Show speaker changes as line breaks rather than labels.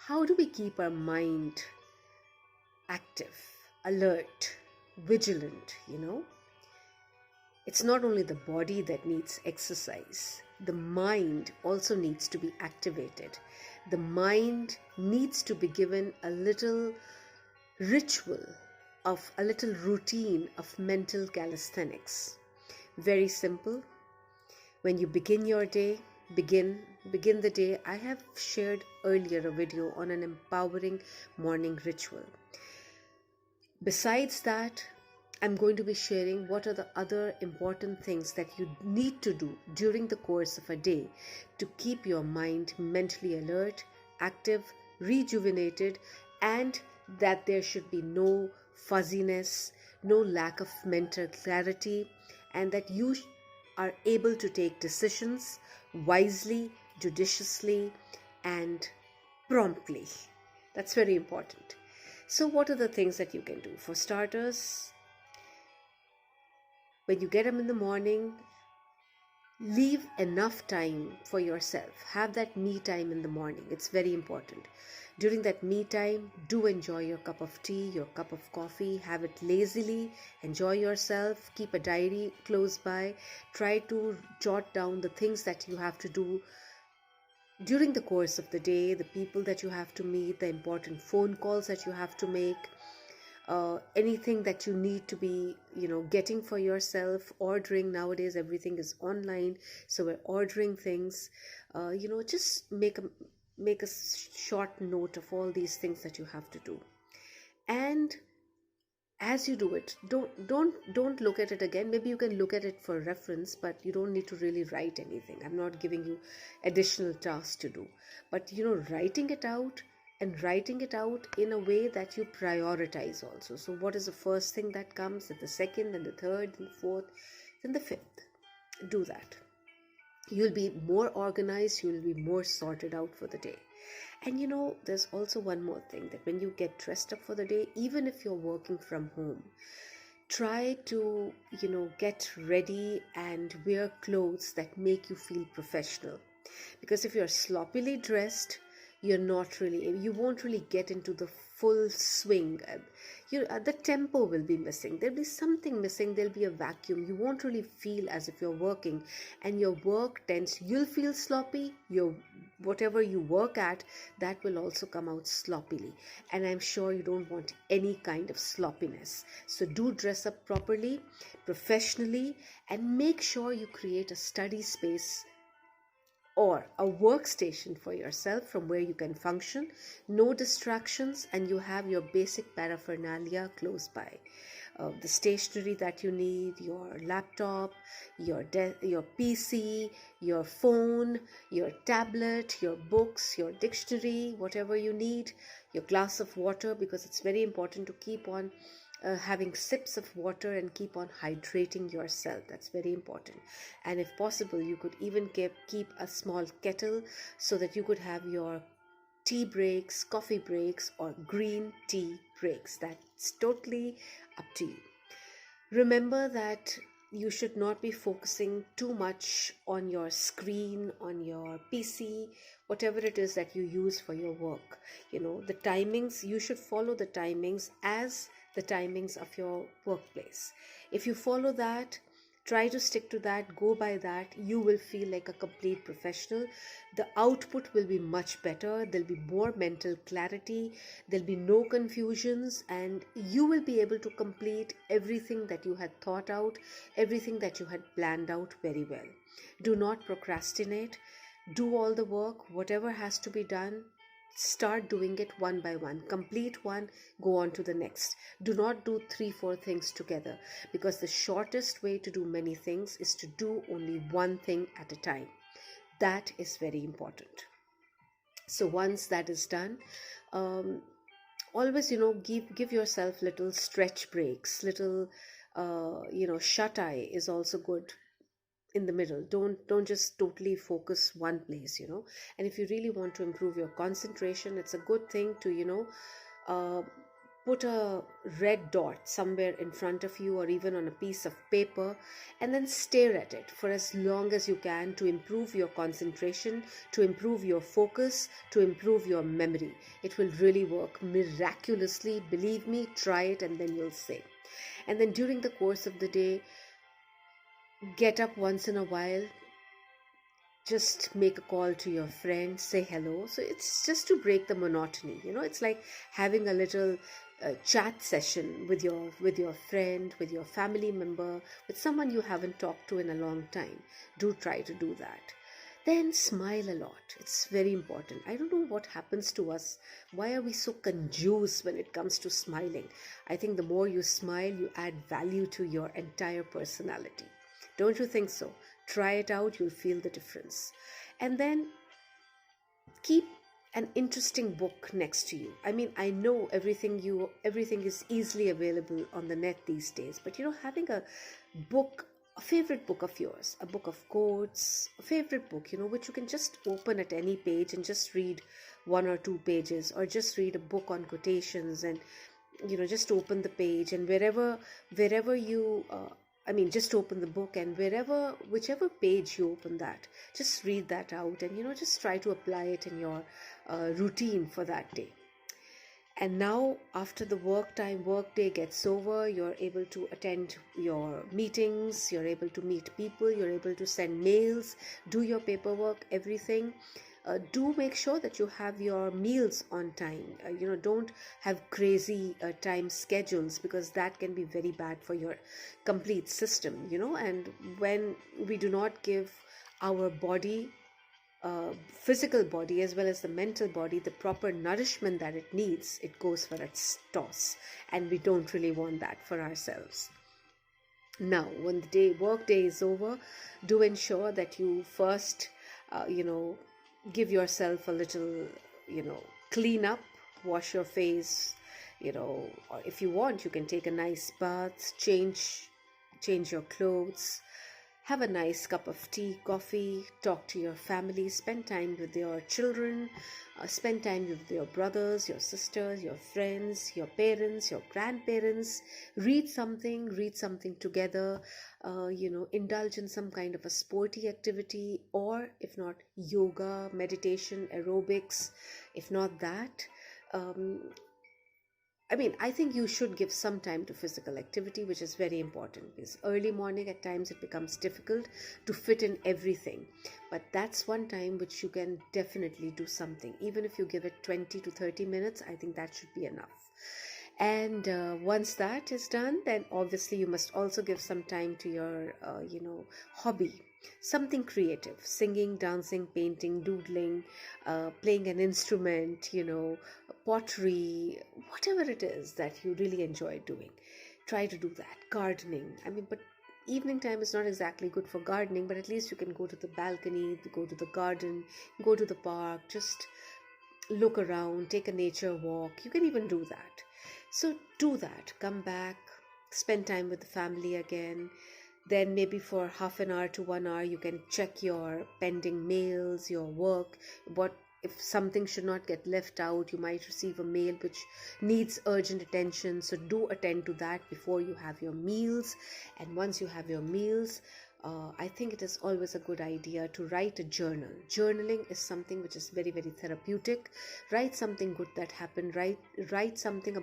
how do we keep our mind active, alert, vigilant? It's not only the body that needs exercise, the mind also needs to be activated. The mind needs to be given a little ritual, of a little routine of mental calisthenics. Very simple. When you begin your day, begin the day. I have shared earlier a video on an empowering morning ritual. Besides that, I'm going to be sharing what are the other important things that you need to do during the course of a day to keep your mind mentally alert, active, rejuvenated, and that there should be no fuzziness, no lack of mental clarity, and that you are able to take decisions wisely, judiciously, and promptly. That's very important. So what are the things that you can do? For starters, when you get up in the morning, leave enough time for yourself. Have that me time in the morning. It's very important. During that me time, do enjoy your cup of tea, your cup of coffee. Have it lazily. Enjoy yourself. Keep a diary close by. Try to jot down the things that you have to do during the course of the day, the people that you have to meet, the important phone calls that you have to make, anything that you need to be getting for yourself. Ordering, nowadays everything is online, so we're ordering things. Just make a short note of all these things that you have to do, and as you do it, don't look at it again. Maybe you can look at it for reference, but you don't need to really write anything. I'm not giving you additional tasks to do, but writing it out, and writing it out in a way that you prioritize also. So what is the first thing that comes, then the second, then the third, then the fourth, then the fifth. Do that. You'll be more organized, you'll be more sorted out for the day. And there's also one more thing, that when you get dressed up for the day, even if you're working from home, try to get ready and wear clothes that make you feel professional. Because if you're sloppily dressed, you won't really get into the full swing. The tempo will be missing. There'll be something missing. There'll be a vacuum. You won't really feel as if you're working, and your work you'll feel sloppy. Whatever you work at, that will also come out sloppily, and I'm sure you don't want any kind of sloppiness. So do dress up properly, professionally, and make sure you create a study space or a workstation for yourself from where you can function, no distractions, and you have your basic paraphernalia close by. The stationery that you need, your laptop, your PC, your phone, your tablet, your books, your dictionary, whatever you need, your glass of water, because it's very important to keep on having sips of water and keep on hydrating yourself. That's very important. And if possible, you could even keep a small kettle so that you could have your tea breaks, coffee breaks, or green tea breaks. That's totally up to you. Remember that you should not be focusing too much on your screen, on your PC, whatever it is that you use for your work. The timings, you should follow the timings as the timings of your workplace. If you follow that, try to stick to that, go by that, you will feel like a complete professional. The output will be much better. There'll be more mental clarity. There'll be no confusions, and you will be able to complete everything that you had thought out, everything that you had planned out very well. Do not procrastinate. Do all the work, whatever has to be done. Start doing it one by one. Complete one, go on to the next. Do not do 3-4 things together, because the shortest way to do many things is to do only one thing at a time. That is very important. So once that is done, always give yourself little stretch breaks, little shut eye is also good in the middle. Don't just totally focus one place. And if you really want to improve your concentration, it's a good thing to put a red dot somewhere in front of you or even on a piece of paper, and then stare at it for as long as you can to improve your concentration, to improve your focus, to improve your memory. It will really work miraculously. Believe me, try it and then you'll say. And then during the course of the day, get up once in a while, just make a call to your friend, say hello. So it's just to break the monotony. It's like having a little chat session with your friend, with your family member, with someone you haven't talked to in a long time. Do try to do that. Then smile a lot. It's very important. I don't know what happens to us. Why are we so confused when it comes to smiling? I think the more you smile, you add value to your entire personality. Don't you think so? Try it out, you'll feel the difference. And then keep an interesting book next to you. I mean, I know everything is easily available on the net these days, but having a book, a favorite book of yours, a book of quotes, a favorite book, which you can just open at any page and just read 1 or 2 pages, or just read a book on quotations and just open the page, and wherever you just open the book, and whichever page you open that, just read that out, and just try to apply it in your routine for that day. And now, after the workday gets over, you're able to attend your meetings, you're able to meet people, you're able to send mails, do your paperwork, everything. Do make sure that you have your meals on time. Don't have crazy time schedules, because that can be very bad for your complete system. And when we do not give our body, physical body as well as the mental body, the proper nourishment that it needs, it goes for its toss, and we don't really want that for ourselves. Now, when the workday is over, do ensure that you first give yourself a little clean up, wash your face, or if you want, you can take a nice bath, change your clothes, have a nice cup of tea, coffee, talk to your family, spend time with your children, spend time with your brothers, your sisters, your friends, your parents, your grandparents, read something together, indulge in some kind of a sporty activity, or if not, yoga, meditation, aerobics. If not that, I think you should give some time to physical activity, which is very important, because early morning at times it becomes difficult to fit in everything. But that's one time which you can definitely do something. Even if you give it 20 to 30 minutes, I think that should be enough. And once that is done, then obviously you must also give some time to your, hobby. Something creative, singing, dancing, painting, doodling, playing an instrument, pottery, whatever it is that you really enjoy doing. Try to do that. Gardening. But evening time is not exactly good for gardening, but at least you can go to the balcony, go to the garden, go to the park, just look around, take a nature walk. You can even do that. So do that. Come back, spend time with the family again. Then maybe for half an hour to 1 hour, you can check your pending mails, your work. What if something should not get left out? You might receive a mail which needs urgent attention. So do attend to that before you have your meals. And once you have your meals, I think it is always a good idea to write a journal. Journaling is something which is very, very therapeutic. Write something good that happened. Write something about